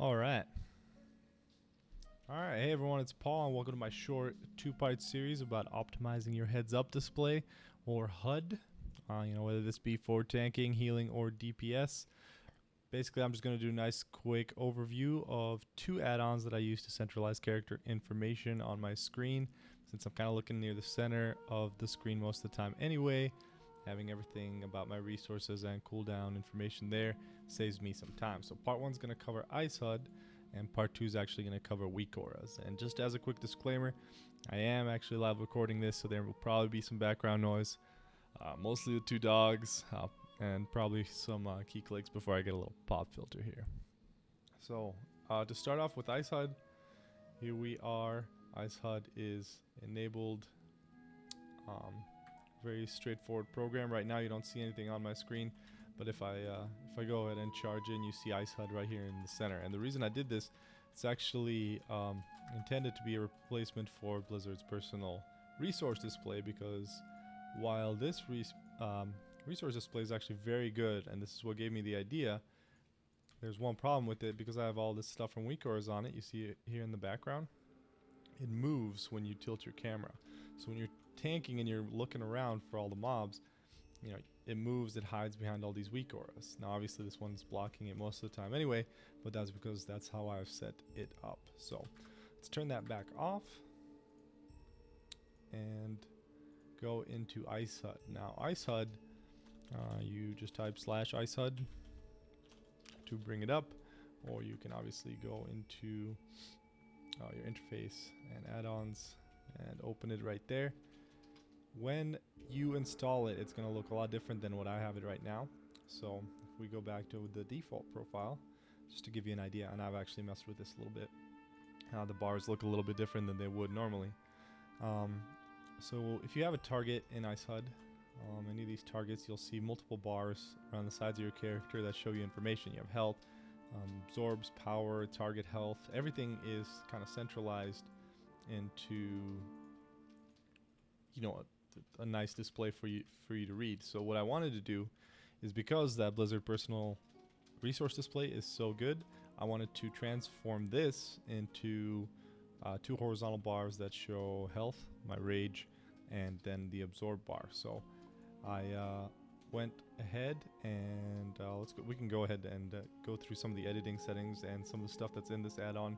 All right. Hey everyone, it's Paul, and welcome to my short two-part series about optimizing your heads-up display, or HUD. Whether this be for tanking, healing, or DPS. Basically, I'm just going to do a nice quick overview of two add-ons that I use to centralize character information on my screen, since I'm kind of looking near the center of the screen most of the time anyway. Having everything about my resources and cooldown information there saves me some time. So part 1 is going to cover Ice HUD, and part 2 is actually going to cover weak auras. And just as a quick disclaimer, I am actually live recording this, so there will probably be some background noise, mostly the two dogs, and probably some key clicks before I get a little pop filter here. So to start off with Ice HUD, here we are. Ice HUD is enabled. Very straightforward program. Right now you don't see anything on my screen, but if I go ahead and charge in, you see Ice HUD right here in the center. And the reason I did this, it's actually intended to be a replacement for Blizzard's personal resource display, because while this resource display is actually very good, and this is what gave me the idea, there's one problem with it. Because I have all this stuff from weak auras on it, you see it here in the background, it moves when you tilt your camera. So when you're tanking and you're looking around for all the mobs, it moves, it hides behind all these weak auras. Now obviously this one's blocking it most of the time anyway, but that's because that's how I've set it up. So let's turn that back off and go into Ice HUD. Now Ice HUD, you just type /Ice HUD to bring it up, or you can obviously go into your interface and add-ons and open it right there. When you install it, it's going to look a lot different than what I have it right now. So if we go back to the default profile, just to give you an idea, and I've actually messed with this a little bit, the bars look a little bit different than they would normally. So if you have a target in Ice HUD, any of these targets, you'll see multiple bars around the sides of your character that show you information. You have health, absorbs, power, target health. Everything is kind of centralized into a nice display for you to read. So what I wanted to do is, because that Blizzard personal resource display is so good, I wanted to transform this into two horizontal bars that show health, my rage, and then the absorb bar. So I went ahead and we can go ahead and go through some of the editing settings and some of the stuff that's in this add-on.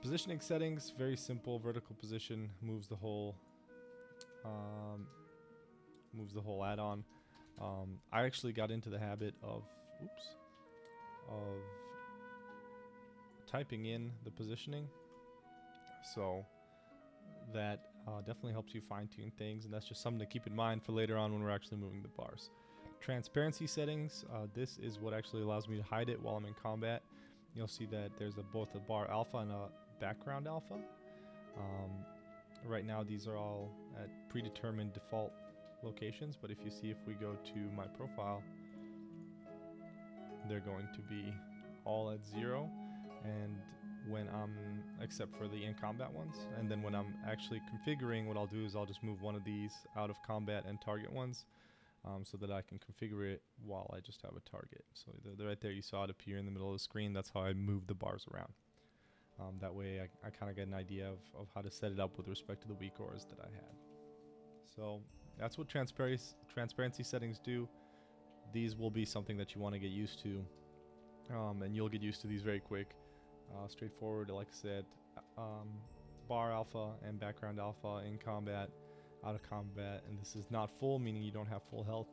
Positioning settings, very simple. Vertical position moves the whole add-on. I actually got into the habit of typing in the positioning, so that definitely helps you fine-tune things, and that's just something to keep in mind for later on when we're actually moving the bars. Transparency settings, this is what actually allows me to hide it while I'm in combat. You'll see that there's both a bar alpha and a background alpha. Right now these are all at predetermined default locations, but if we go to my profile, they're going to be all at 0, and when I'm, except for the in combat ones, and then when I'm actually configuring, what I'll do is I'll just move one of these out of combat and target ones, so that I can configure it while I just have a target. So right there, you saw it appear in the middle of the screen. That's how I move the bars around. That way I kind of get an idea of how to set it up with respect to the weak auras that I had. So that's what transparency settings do. These will be something that you want to get used to, and you'll get used to these very quick. Straightforward, like I said, bar alpha and background alpha in combat, out of combat, and this is not full, meaning you don't have full health,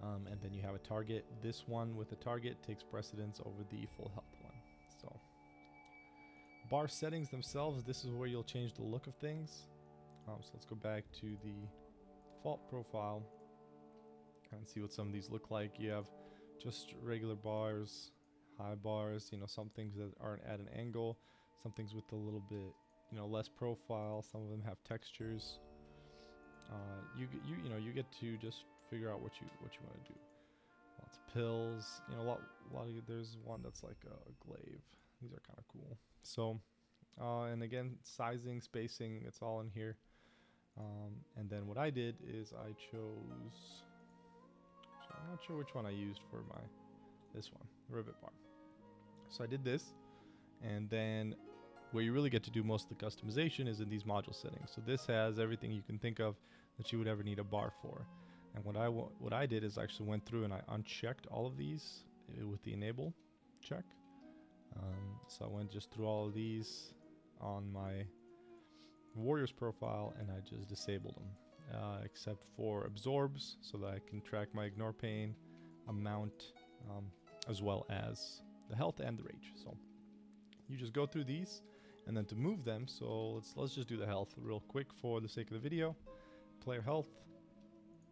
and then you have a target. This one with a target takes precedence over the full health one. So bar settings themselves, this is where you'll change the look of things. So let's go back to the default profile and see what some of these look like. You have just regular bars, high bars, some things that aren't at an angle, some things with a little bit less profile, some of them have textures. You get to just figure out what you want to do. Lots of pills, a lot of, there's one that's like a glaive. These are kind of cool. So and again, sizing, spacing, it's all in here. And then what I did is I chose, so I'm not sure which one I used for this one, rivet bar. So I did this, And then where you really get to do most of the customization is in these module settings. So this has everything you can think of that you would ever need a bar for. And what I did is I actually went through and I unchecked all of these with the enable check. So I went just through all of these on my warrior's profile and I just disabled them, except for absorbs, so that I can track my ignore pain, amount, as well as the health and the rage. So you just go through these, and then to move them, so let's just do the health real quick for the sake of the video. Player health,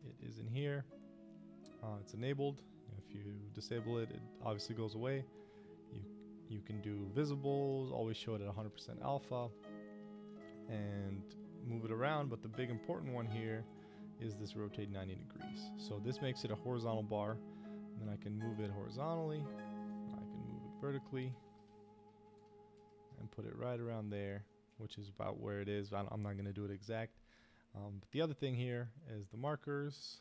it is in here. It's enabled. If you disable it, it obviously goes away. You can do visibles, always show it at 100% alpha, and move it around. But the big important one here is this rotate 90 degrees. So this makes it a horizontal bar. And then I can move it horizontally. I can move it vertically. And put it right around there, which is about where it is. I'm not going to do it exact. But the other thing here is the markers.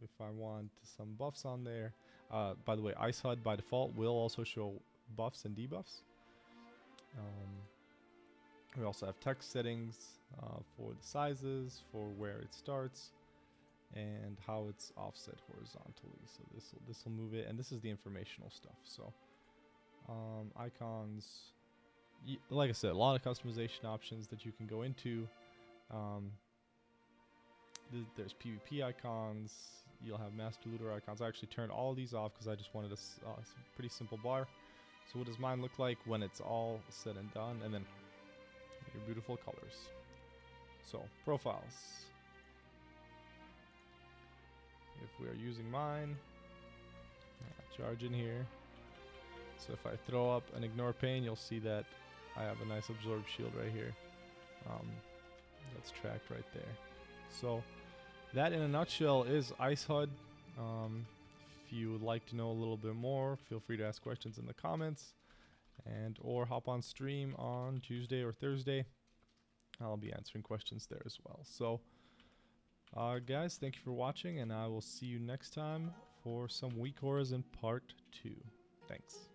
If I want some buffs on there. By the way, Ice HUD by default will also show buffs and debuffs. We also have text settings for the sizes, for where it starts, and how it's offset horizontally. So this will move it, and this is the informational stuff. So icons, like I said, a lot of customization options that you can go into. There's PvP icons. You'll have master looter icons. I actually turned all these off because I just wanted a pretty simple bar. So what does mine look like when it's all said and done? And then your beautiful colors. So profiles. If we are using mine, charge in here. So if I throw up an ignore pain, you'll see that I have a nice absorb shield right here. That's tracked right there. So that in a nutshell is Ice HUD. If you would like to know a little bit more, feel free to ask questions in the comments, or hop on stream on Tuesday or Thursday. I'll be answering questions there as well. So guys, thank you for watching, and I will see you next time for some Weak Horizon Part 2. Thanks.